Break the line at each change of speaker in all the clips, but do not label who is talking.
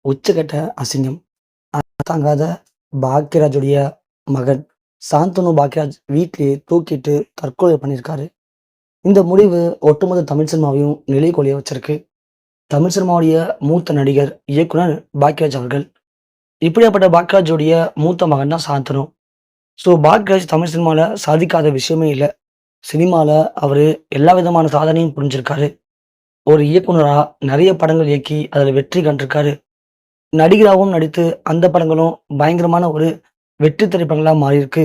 உச்சக்கட்ட அசிங்கம். தாங்காத பாக்யராஜுடைய மகன் சாந்தனு பாக்யராஜ் வீட்டிலேயே தூக்கிட்டு தற்கொலை பண்ணியிருக்காரு. இந்த முடிவு ஒட்டுமொத்த தமிழ் சினிமாவையும் நிலைகுலைய வச்சிருக்கு. தமிழ் சினிமாவுடைய மூத்த நடிகர், இயக்குனர் பாக்யராஜ் அவர்கள். இப்படியாப்பட்ட பாக்யராஜுடைய மூத்த மகன் தான் சாந்தனு. ஸோ பாக்யராஜ் தமிழ் சினிமால சாதிக்காத விஷயமே இல்ல. சினிமால அவரு எல்லா விதமான சாதனையும் புரிஞ்சிருக்காரு. ஒரு இயக்குனரா நெறைய படங்கள் இயக்கி அதுல வெற்றி கண்டிருக்காரு. நடிகராவும் நடித்து அந்த படங்களும் பயங்கரமான ஒரு வெற்றி திரைப்படங்களா மாறியிருக்கு.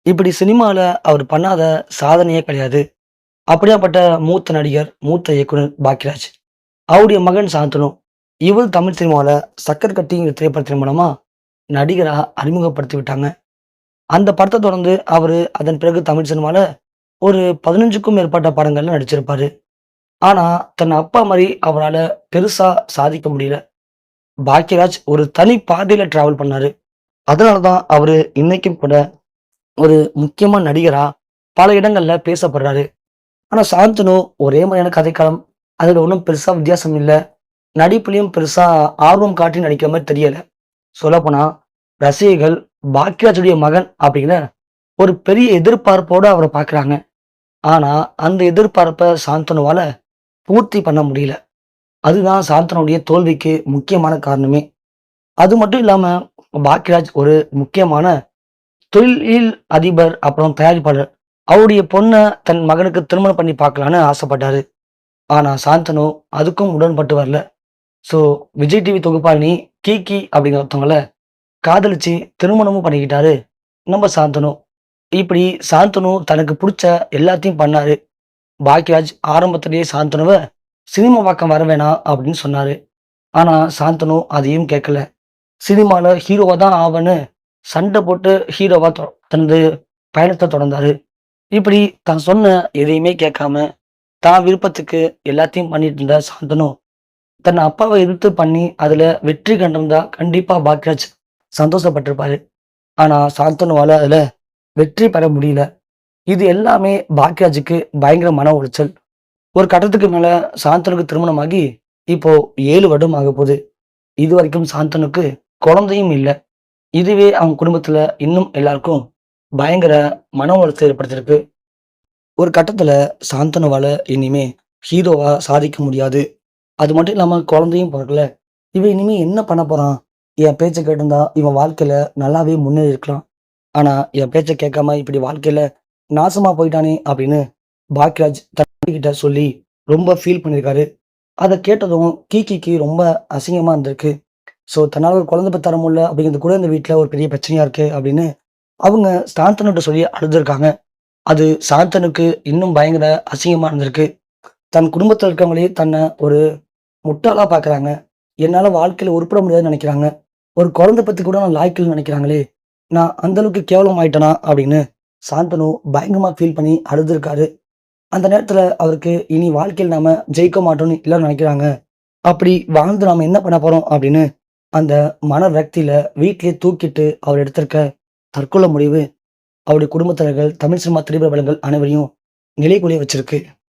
இப்படி சினிமால அவர் பண்ணாத சாதனையே கிடையாது. அப்படியாப்பட்ட மூத்த நடிகர், மூத்த இயக்குனர் பாக்யராஜ். அவருடைய மகன் சாந்தனு. இவர் தமிழ் சினிமாவுல சக்கர் கட்டிங்கிற திரைப்படத்தின் மூலமா நடிகரா அறிமுகப்படுத்தி விட்டாங்க. அந்த படத்த தொடர்ந்து அவரு அதன் பிறகு தமிழ் சினிமால ஒரு 15க்கும் மேற்பட்ட படங்கள்ல நடிச்சிருப்பாரு. ஆனா, தன் அப்பா மாரி அவரால பெருசா சாதிக்க முடியல. பாக்யராஜ் ஒரு தனி பாதையில டிராவல் பண்ணாரு. அதனால தான் அவரு இன்னைக்கும் கூட ஒரு முக்கியமான நடிகரா பல இடங்கள்ல பேசப்படுறாரு. ஆனா சாந்தனு ஒரே மாதிரியான கதைக்களம். அதுல ஒண்ணும் பெருசா வித்தியாசம் இல்ல. நடிப்புலயும் பெருசா ஆர்வம் காட்டி நடிக்கிற மாரி தெரியல. சொல்லப்போனா ரசிகர்கள் பாக்யராஜுடைய மகன் அப்படிங்கிற ஒரு பெரிய எதிர்பார்ப்போட அவர பார்க்குறாங்க. ஆனா அந்த எதிர்பார்ப்ப சாந்தனுவால பூர்த்தி பண்ண முடியல. அதுதான் சாந்தனுடைய தோல்விக்கு முக்கியமான காரணமே. அது மட்டும் இல்லாம பாக்யராஜ் ஒரு முக்கியமான தொழில் அதிபர், அப்புறம் தயாரிப்பாளர். அவருடைய பொண்ண தன் மகனுக்கு திருமணம் பண்ணி பார்க்கலான்னு ஆசைப்பட்டாரு. ஆனா சாந்தனு அதுக்கும் உடன்பட்டு வரல. ஸோ விஜய் டிவி தொகுப்பாளினி கீகி அப்படிங்கிற ஒருத்தவங்கள காதலிச்சு திருமணமும் பண்ணிக்கிட்டாரு நம்ம சாந்தனு. இப்படி சாந்தனு தனக்கு புடிச்ச எல்லாத்தையும் பண்ணாரு. பாக்யராஜ் ஆரம்பத்திலேயே சாந்தனுவ சினிமா பக்கம் வர வேணாம் அப்படின்னு சொன்னாரு. ஆனா சாந்தனு அதையும் கேட்கல. சினிமால ஹீரோவா தான் ஆவேன்னு சண்டை போட்டு ஹீரோவா தனது பயணத்த தொடர்ந்தாரு. இப்படி தான் சொன்ன எதையுமே கேட்காம, தான் விருப்பத்துக்கு எல்லாத்தையும் பண்ணிட்டு இருந்த சாந்தனு, தன் அப்பாவ எதிர்த்து பண்ணி அதுல வெற்றி கண்டிருந்தா கண்டிப்பா பாக்யராஜ் சந்தோஷப்பட்டிருப்பாரு. ஆனா சாந்தனுவால அதுல வெற்றி பெற முடியல. இது எல்லாமே பாக்யராஜுக்கு பயங்கர மன உளைச்சல். ஒரு கட்டத்துக்கு மேல சாந்தனுக்கு திருமணமாகி இப்போ 7 வருடம் ஆகப்போது. இதுவரைக்கும் சாந்தனுக்கு குழந்தையும் இல்ல. இதுவே அவங்க குடும்பத்துல இன்னும் எல்லாருக்கும் பயங்கர மன உளைச்சல் ஏற்படுத்தியிருக்கு. ஒரு கட்டத்துல சாந்தனுவால இனிமே ஹீரோவா சாதிக்க முடியாது. அது மட்டும் இல்லாம குழந்தையும் பொறக்கல. இவன் இனிமே என்ன பண்ண போறான்? என் பேச்ச கேட்டிருந்தா இவன் வாழ்க்கையில நல்லாவே முன்னேறி இருக்கலாம். ஆனா என் பேச்ச கேட்காம இப்படி வாழ்க்கையில நாசமா போயிட்டானே அப்படின்னு பாக்யராஜ் தன்கிட்ட சொல்லி ரொம்ப ஃபீல் பண்ணியிருக்காரு. அத கேட்டதும் கீகிக்கு ரொம்ப அசிங்கமா இருந்திருக்கு. ஸோ தன்னால ஒரு குழந்தை பெத்து தர முடியல அப்படிங்கிறது கூட இந்த வீட்ல ஒரு பெரிய பிரச்சனையா இருக்கு அப்படின்னு அவங்க சாந்தனுட்ட சொல்லி அழுதுருக்காங்க. அது சாந்தனுக்கு இன்னும் பயங்கர அசிங்கமா இருந்திருக்கு. தன் குடும்பத்துல இருக்கவங்களே தன்னை ஒரு முட்டாளா பார்க்குறாங்க. என்னால வாழ்க்கையில உருப்பட முடியாதுன்னு நினைக்கிறாங்க. ஒரு குழந்தை பெத்துக்க கூட நான் லாயக்கு இல்லன்னு நினைக்கிறாங்களே! நான் அந்த அளவுக்கு கேவலம் ஆயிட்டனா? அப்படின்னு சாந்தனு பயங்கரமா ஃபீல் பண்ணி அழுதுருக்காரு. அந்த நேரத்துல அவருக்கு இனி வாழ்க்கையில நாம ஜெயிக்க மாட்டோம்னு எல்லாரும் நினைக்கிறாங்க. அப்படி வாழ்ந்து நாம என்ன பண்ண போறோம்? அப்படின்னு அந்த மன விரக்தியில வீட்லயே தூக்கிட்டு அவர் எடுத்திருக்க தற்கொலை முடிவு அவருடைய குடும்பத்தினர்கள், தமிழ் சினிமா திரைப்பிரபலங்கள் அனைவரையும் நிலைகுலைய வச்சிருக்கு.